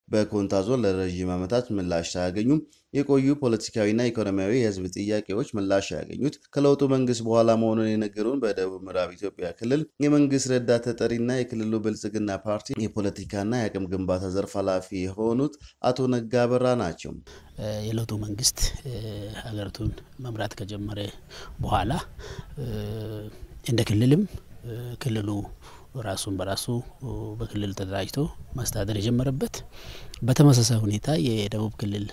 በኮንታ ዞን ለረጅም ዓመታት ምላሽ ሳያገኙም የቆዩ ፖለቲካዊና ኢኮኖሚያዊ የህዝብ ጥያቄዎች ምላሽ ያገኙት ከለውጡ መንግስት በኋላ መሆኑን የነገሩን በደቡብ ምዕራብ ኢትዮጵያ ክልል የመንግስት ረዳት ተጠሪና የክልሉ ብልጽግና ፓርቲ የፖለቲካና የአቅም ግንባታ ዘርፍ ኃላፊ የሆኑት አቶ ነጋ በራ ናቸው። የለውጡ መንግስት ሀገሪቱን መምራት ከጀመረ በኋላ እንደ ክልልም ክልሉ ራሱን በራሱ በክልል ተደራጅቶ ማስተዳደር የጀመረበት በተመሳሳይ ሁኔታ የደቡብ ክልል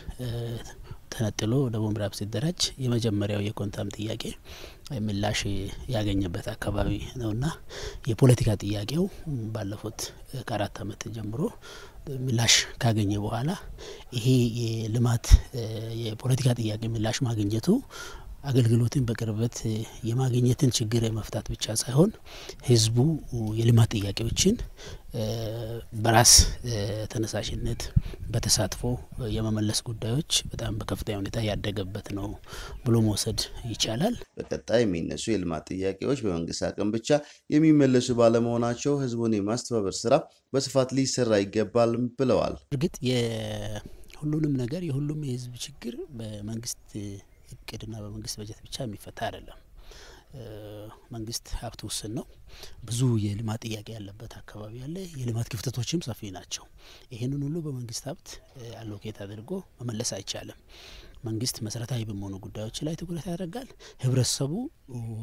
ተነጥሎ ደቡብ ምዕራብ ሲደራጅ የመጀመሪያው የኮንታም ጥያቄ ምላሽ ያገኘበት አካባቢ ነውና የፖለቲካ ጥያቄው ባለፉት ከ4 አመት ጀምሮ ምላሽ ካገኘ በኋላ ይሄ የልማት የፖለቲካ ጥያቄ ምላሽ ማግኘቱ አገልግሎትን በቅርበት የማግኘትን ችግር የመፍታት ብቻ ሳይሆን ህዝቡ የልማት ጥያቄዎችን በራስ ተነሳሽነት በተሳትፎ የመመለስ ጉዳዮች በጣም በከፍተኛ ሁኔታ ያደገበት ነው ብሎ መውሰድ ይቻላል። በቀጣይ የሚነሱ የልማት ጥያቄዎች በመንግስት አቅም ብቻ የሚመለሱ ባለመሆናቸው ህዝቡን የማስተባበር ስራ በስፋት ሊሰራ ይገባል ብለዋል። እርግጥ የሁሉንም ነገር የሁሉም የህዝብ ችግር በመንግስት እቅድና በመንግስት በጀት ብቻ የሚፈታ አይደለም። መንግስት ሀብት ውስን ነው። ብዙ የልማት ጥያቄ ያለበት አካባቢ አለ። የልማት ክፍተቶችም ሰፊ ናቸው። ይሄንን ሁሉ በመንግስት ሀብት አሎኬት አድርጎ መመለስ አይቻልም። መንግስት መሰረታዊ በመሆኑ ጉዳዮች ላይ ትኩረት ያደርጋል። ህብረተሰቡ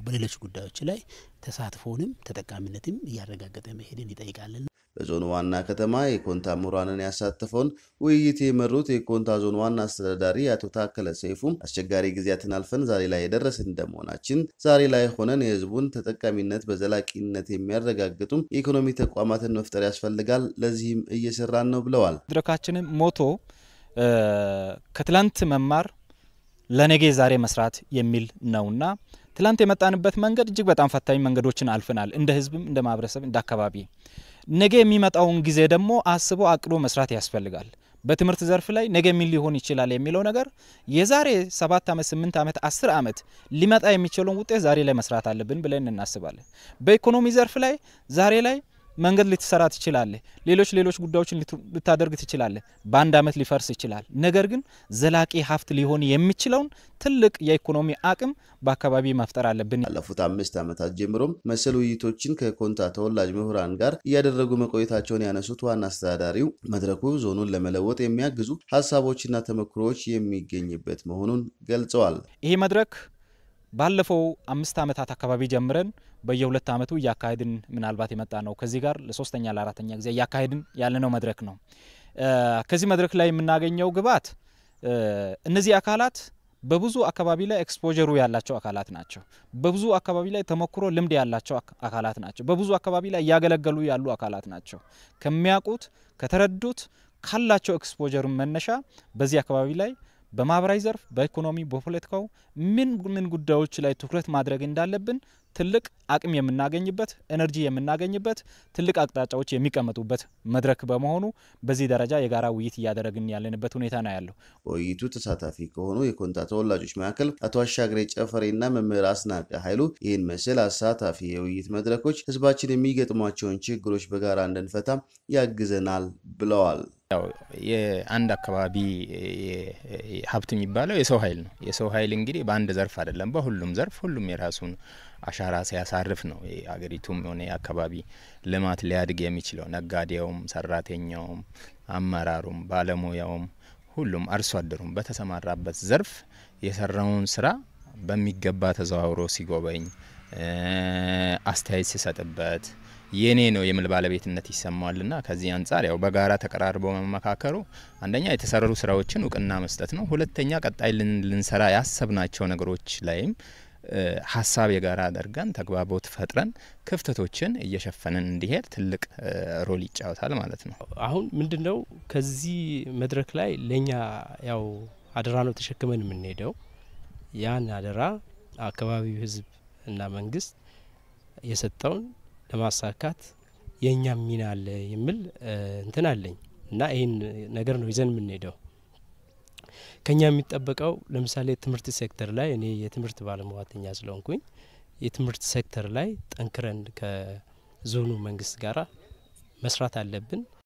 በሌሎች ጉዳዮች ላይ ተሳትፎንም ተጠቃሚነትም እያረጋገጠ መሄድን ይጠይቃል። በዞኑ ዋና ከተማ የኮንታ ምሁራንን ያሳተፈውን ውይይት የመሩት የኮንታ ዞን ዋና አስተዳዳሪ አቶ ታከለ ሰይፉ አስቸጋሪ ጊዜያትን አልፈን ዛሬ ላይ የደረስን እንደመሆናችን ዛሬ ላይ ሆነን የህዝቡን ተጠቃሚነት በዘላቂነት የሚያረጋግጡ የኢኮኖሚ ተቋማትን መፍጠር ያስፈልጋል። ለዚህም እየሰራን ነው ብለዋል። ድረካችንን ሞቶ ከትላንት መማር ለነገ ዛሬ መስራት የሚል ነውና ትላንት የመጣንበት መንገድ እጅግ በጣም ፈታኝ መንገዶችን አልፈናል። እንደ ህዝብም እንደ ማህበረሰብ እንደ አካባቢ ነገ የሚመጣውን ጊዜ ደግሞ አስቦ አቅዶ መስራት ያስፈልጋል። በትምህርት ዘርፍ ላይ ነገ ምን ሊሆን ይችላል የሚለው ነገር የዛሬ 7 አመት 8 አመት 10 አመት ሊመጣ የሚችለውን ውጤት ዛሬ ላይ መስራት አለብን ብለን እናስባለን። በኢኮኖሚ ዘርፍ ላይ ዛሬ ላይ መንገድ ልትሰራ ትችላለህ። ሌሎች ጉዳዮችን ልታደርግ ትችላለህ። በአንድ አመት ሊፈርስ ይችላል። ነገር ግን ዘላቂ ሀብት ሊሆን የሚችለውን ትልቅ የኢኮኖሚ አቅም በአካባቢ መፍጠር አለብን። ባለፉት 5 አመታት ጀምሮ መሰል ውይይቶችን ከኮንታ ተወላጅ ምሁራን ጋር እያደረጉ መቆየታቸውን ያነሱት ዋና አስተዳዳሪው መድረኩ ዞኑን ለመለወጥ የሚያግዙ ሐሳቦችና ተመክሮች የሚገኝበት መሆኑን ገልጸዋል። ይሄ መድረክ ባለፈው 5 አመታት አካባቢ ጀምረን በየ2 አመቱ ያካሄድን ምናልባት የመጣ ነው። ከዚህ ጋር ለሶስተኛ ለአራተኛ ጊዜ ያካሄድን ያለነው መድረክ ነው። ከዚህ መድረክ ላይ የምናገኘው ግባት እነዚህ አካላት በብዙ አካባቢ ላይ ኤክስፖዠሩ ያላቸው አካላት ናቸው። በብዙ አካባቢ ላይ ተሞክሮ ልምድ ያላቸው አካላት ናቸው። በብዙ አካባቢ ላይ ያገለገሉ ያሉ አካላት ናቸው። ከሚያውቁት ከተረዱት ካላቸው ኤክስፖዠሩ መነሻ በዚህ አካባቢ ላይ በማህበራዊ ዘርፍ በኢኮኖሚ በፖለቲካው ምን ጉዳዮች ላይ ትኩረት ማድረግ እንዳለብን ትልቅ አቅም የምናገኝበት ኤነርጂ የምናገኝበት ትልቅ አቅጣጫዎች የሚቀመጡበት መድረክ በመሆኑ በዚህ ደረጃ የጋራ ውይይት እያደረግን ያለንበት ሁኔታ ነው ያለው። ውይይቱ ተሳታፊ ከሆኑ የኮንታ ተወላጆች መካከል አቶ አሻግሬ ጨፈሬና መምህር አስናቀ ኃይሉ ይህን መሰል አሳታፊ የውይይት መድረኮች ህዝባችን የሚገጥሟቸውን ችግሮች በጋራ እንድንፈታ ያግዘናል ብለዋል። ያው የአንድ አካባቢ ሀብት የሚባለው የሰው ኃይል ነው። የሰው ኃይል እንግዲህ በአንድ ዘርፍ አይደለም፣ በሁሉም ዘርፍ ሁሉም የራሱን አሻራ ሲያሳርፍ ነው የአገሪቱም ሆነ የአካባቢ ልማት ሊያድግ የሚችለው። ነጋዴውም፣ ሰራተኛውም፣ አመራሩም፣ ባለሙያውም ሁሉም አርሶ አደሩም በተሰማራበት ዘርፍ የሰራውን ስራ በሚገባ ተዘዋውሮ ሲጎበኝ አስተያየት ሲሰጥበት የኔ ነው የምል ባለቤትነት ይሰማዋልና ከዚህ አንፃር ያው በጋራ ተቀራርቦ መመካከሩ አንደኛ የተሰራሩ ስራዎችን እውቅና መስጠት ነው። ሁለተኛ ቀጣይ ልንሰራ ያሰብናቸው ነገሮች ላይም ሐሳብ የጋራ አድርገን ተግባቦት ፈጥረን ክፍተቶችን እየሸፈነን እንዲሄድ ትልቅ ሮል ይጫወታል ማለት ነው። አሁን ምንድነው ከዚህ መድረክ ላይ ለኛ ያው አደራ ነው ተሸክመን የምንሄደው። ያን አደራ አካባቢው ህዝብ እና መንግስት የሰጠውን ለማሳካት የኛ ሚና አለ የሚል እንትን አለኝ እና ይሄን ነገር ነው ይዘን የምንሄደው። ከኛ የሚጠበቀው ለምሳሌ ትምህርት ሴክተር ላይ እኔ የትምህርት ባለሙያተኛ ስለሆንኩኝ የትምህርት ሴክተር ላይ ጠንክረን ከዞኑ መንግስት ጋራ መስራት አለብን።